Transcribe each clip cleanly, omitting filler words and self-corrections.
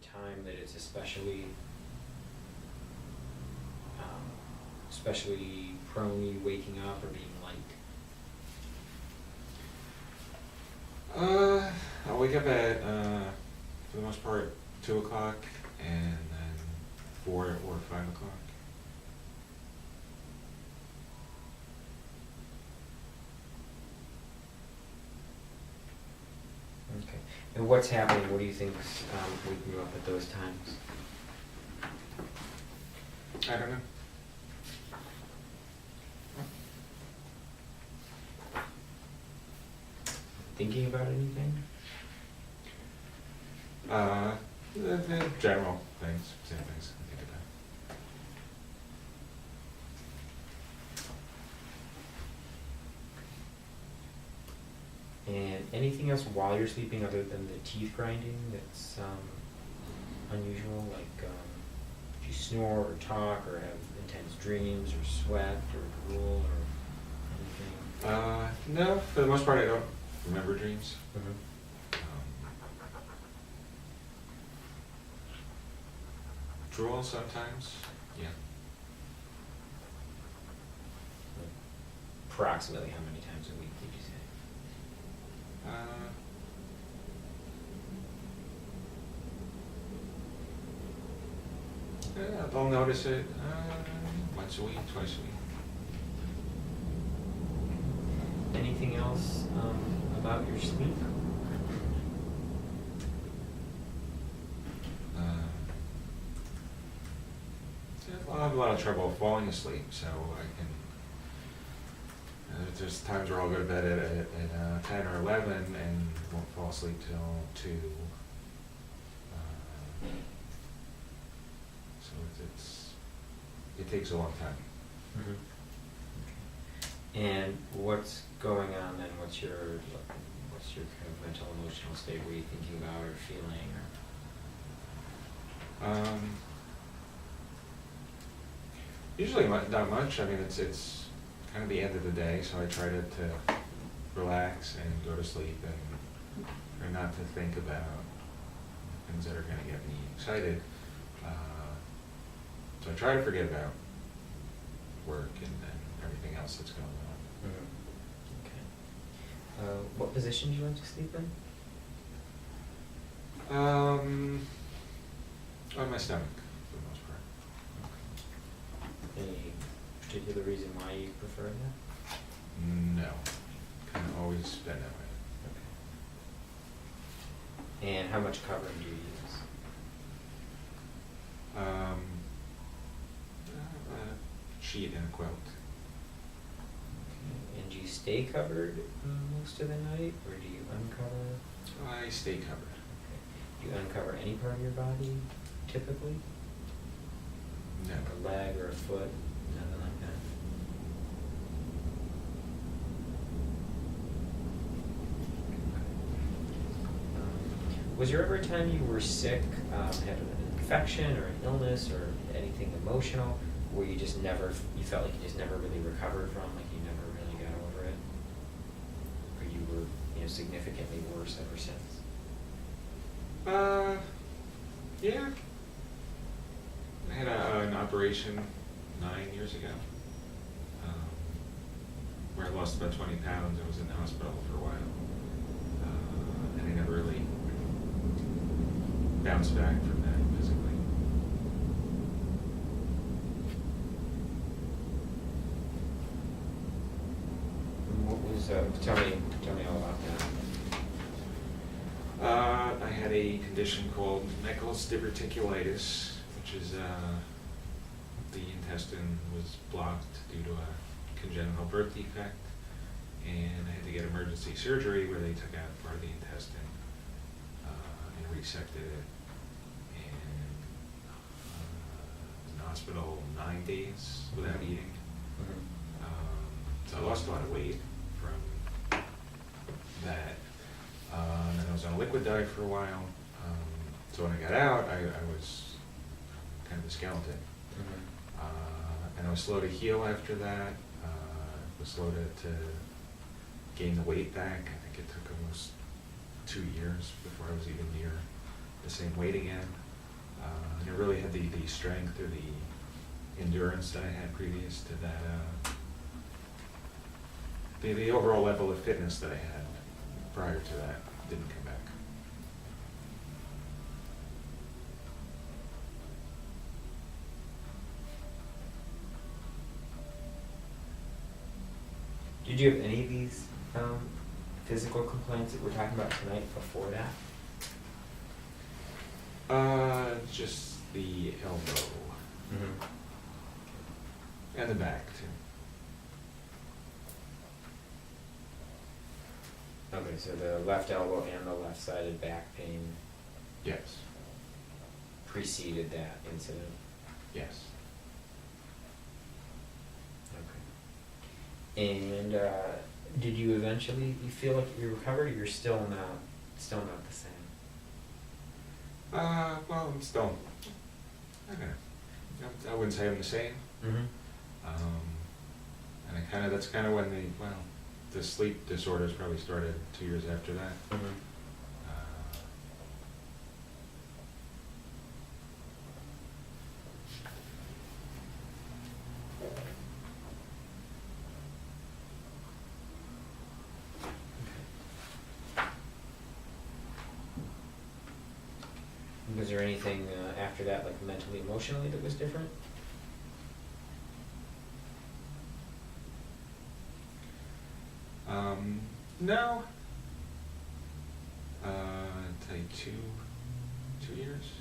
time that it's especially prone to you waking up or being light? I'll wake up at, for the most part, 2 o'clock, and then 4 or 5 o'clock. Okay. And what's happening? What do you think's waking you up at those times? I don't know. Thinking about anything? The general things, same things I think about. And anything else while you're sleeping other than the teeth grinding that's unusual? Like, do you snore or talk or have intense dreams or sweat or drool or anything? No, for the most part I don't remember dreams. Mm-hmm. Drool sometimes, yeah. Approximately how many times a week did you say? Yeah, I'll notice it once a week, twice a week. Anything else about your sleep? I have a lot of trouble falling asleep, so I can. There's times where I'll go to bed at 10 or 11 and won't fall asleep till 2. So it takes a long time. Mm-hmm. Okay. And what's going on then? What's your kind of mental, emotional state? What are you thinking about or feeling? Or? Usually not much. I mean, it's kind of the end of the day, so I try to relax and go to sleep and try not to think about things that are going to get me excited. So I try to forget about work and everything else that's going on. Mm-hmm. Okay. What position do you like to sleep in? On my stomach, for the most part. Any particular reason why you prefer that? No. Kind of always been that way. Okay. And how much covering do you use? A sheet and a quilt. Okay. And do you stay covered most of the night, or do you uncover? I stay covered. Okay. Do you uncover any part of your body, typically? No. Like a leg or a foot, nothing like that? Was there ever a time you were sick, had an infection or an illness or anything emotional, where you just never, you felt like you just never really recovered from, like you never really got over it? Or you were, significantly worse ever since? Yeah. I had an operation 9 years ago, where I lost about 20 pounds. I was in the hospital for a while, and I never really bounced back from that physically. What was, tell me all about that. I had a condition called Meckel's diverticulitis, which is the intestine was blocked due to a congenital birth defect, and I had to get emergency surgery where they took out part of the intestine and resected it, and was in the hospital 9 days without eating. Mm-hmm. So I lost a lot of weight from that. And I was on a liquid diet for a while. So when I got out, I was kind of a skeleton. Mm-hmm. And I was slow to heal after that. Was slow to gain the weight back. I think it took almost 2 years before I was even near the same weight again. And I really had the strength or the endurance that I had previous to that. The overall level of fitness that I had prior to that didn't come back. Did you have any of these physical complaints that we're talking about tonight before that? Just the elbow Mm-hmm. and the back too. Okay, so the left elbow and the left-sided back pain Yes. preceded that incident? Yes. Okay. And did you eventually, you feel like you recovered, or you're still not the same? Well, I'm still, I wouldn't say I'm the same. Mm-hmm. And that's kind of when the sleep disorders probably started 2 years after that. Mm-hmm. Was there anything after that, like mentally, emotionally, that was different? No. I'd say 2 years.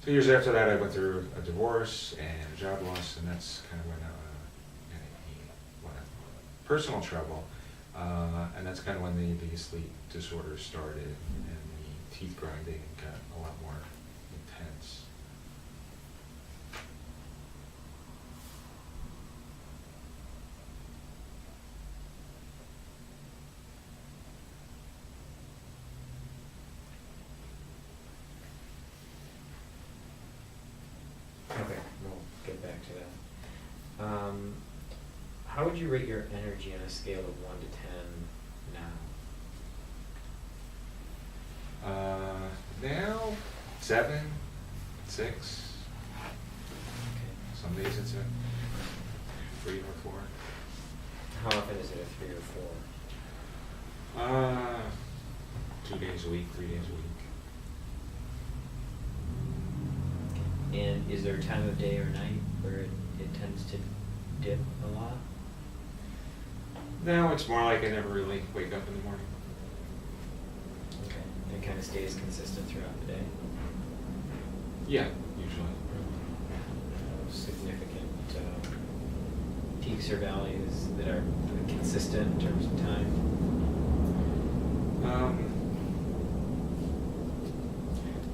2 years after that, I went through a divorce and a job loss, and that's kind of when I got personal trouble, and that's kind of when the sleep disorders started, and the teeth grinding got a lot more intense. Okay, we'll get back to that. How would you rate your energy on a scale of 1 to 10 now? Now, 7, 6. Okay. Some days it's a 3 or 4. How often is it a 3 or 4? 2 days a week, 3 days a week. And is there a time of day or night where it tends to dip a lot? No, it's more like I never really wake up in the morning. Okay. And it kind of stays consistent throughout the day? Yeah, usually. No significant peaks or values that are consistent in terms of time?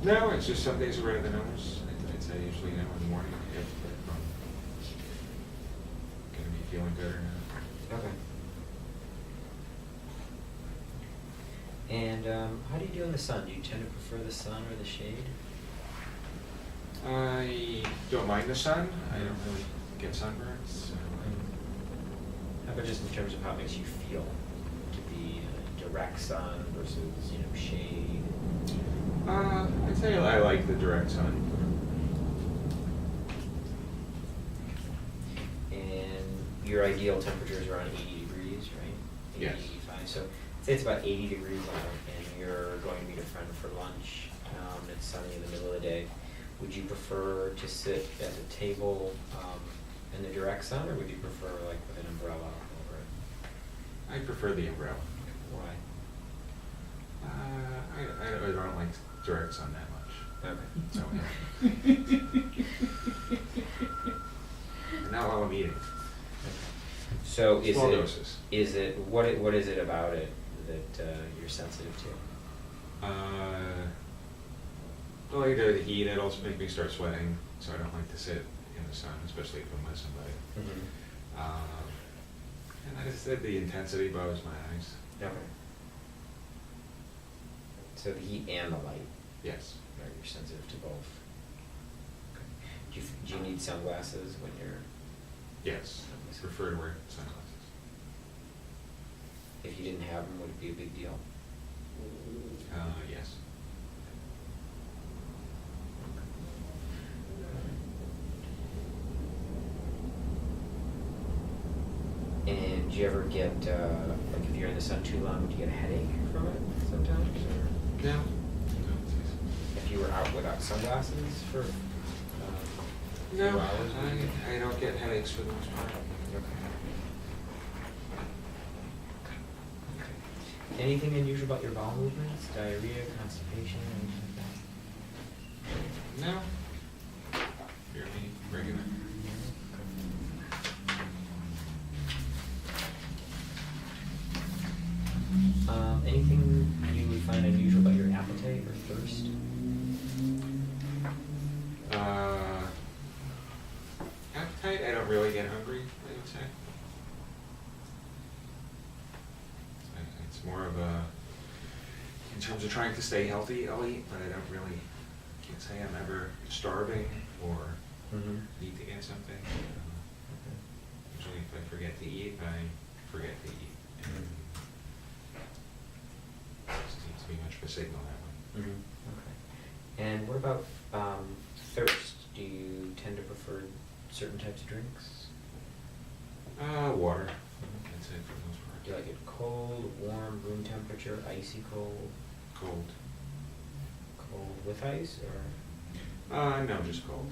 No, it's just some days are better than others. I'd say usually now in the morning if I'm going to be feeling better now. Okay. And how do you do in the sun? Do you tend to prefer the sun or the shade? I don't mind the sun. I don't really get sunburns. So How about just in terms of how it makes you feel to be direct sun versus, shade? I'd say I like the direct sun. And your ideal temperature is around 80 degrees, right? 80, Yes. 85. So say it's about 80 degrees out and you're going to meet a friend for lunch. It's sunny in the middle of the day. Would you prefer to sit at a table in the direct sun, or would you prefer like with an umbrella over it? I prefer the umbrella. Why? I don't like direct sun that much. Okay. So, yeah. Not while I'm eating. So Small doses. What is it about it that you're sensitive to? Well, either the heat, it also makes me start sweating, so I don't like to sit in the sun, especially if I'm with somebody. Mm-hmm. And like I said, the intensity bothers my eyes. Okay. So the heat and the light. Yes. Right, you're sensitive to both. Okay. Do you need sunglasses when you're? Yes. I prefer to wear sunglasses. If you didn't have them, would it be a big deal? Yes. you ever get, like if you're in the sun too long, do you get a headache from it sometimes? Or No. if you were out without sunglasses for No, 2 hours? I don't get headaches for the most part. Okay. Anything unusual about your bowel movements? Diarrhea, constipation, anything like that? No. Fairly regular. Anything you would find unusual about your appetite or thirst? Appetite, I don't really get hungry, I would say. It's more of a, in terms of trying to stay healthy, I'll eat, but I don't really, can't say I'm ever starving or need to get something. Usually if I forget to eat, I forget to eat. And it just seems to be much of a signal that way. Okay. And what about thirst? Do you tend to prefer certain types of drinks? Water. That's it for the most part. Do you like it cold, warm, room temperature, icy cold? Cold. Cold with ice, or No, just cold.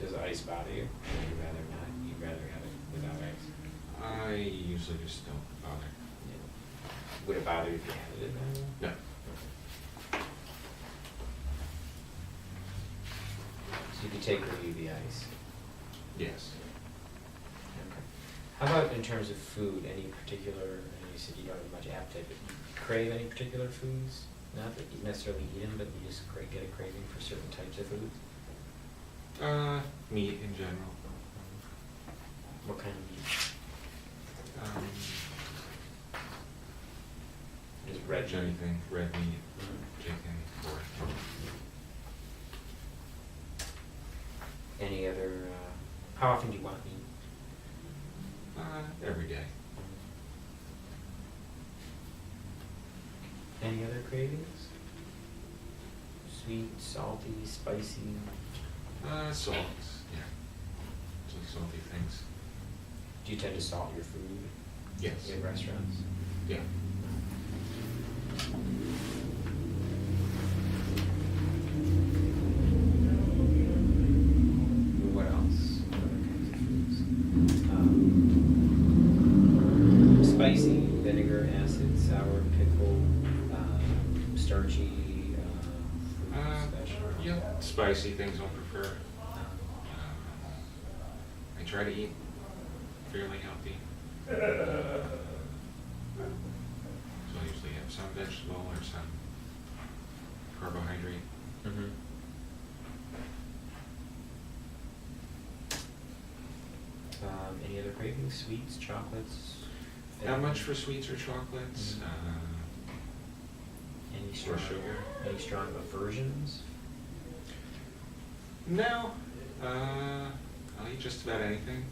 does ice bother you? Or you'd rather not? You'd rather have it without ice? I usually just don't bother. Yeah. Would it bother you if you had it in there? No. So you could take or leave the ice? Yes. Okay. How about in terms of food? Any particular, you said you don't have much appetite, but you crave any particular foods? Not that you necessarily eat them, but you just get a craving for certain types of foods? Meat in general. What kind of meat? Just red meat? Anything, red meat, Mhm. chicken, pork. Any other, how often do you want meat? Every day. Any other cravings? Sweet, salty, spicy? Salt, yeah. Some salty things. Do you tend to salt your food? Yes. In restaurants? Yeah. What else? What other kinds of foods? Spicy, vinegar, acid, sour, pickle, starchy, fruit, vegetable. Yeah, spicy things I'll prefer. I try to eat fairly healthy. So I usually have some vegetable or some carbohydrate. Mm-hmm. Any other cravings? Sweets, chocolates? Not much for sweets or chocolates. Any Or strong sugar. Any strong aversions? No. I'll eat just about anything.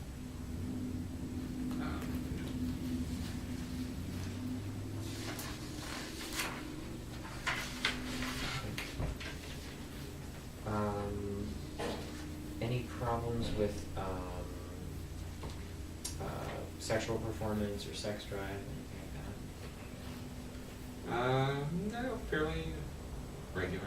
Any problems with sexual performance or sex drive, anything like that? No, fairly regular.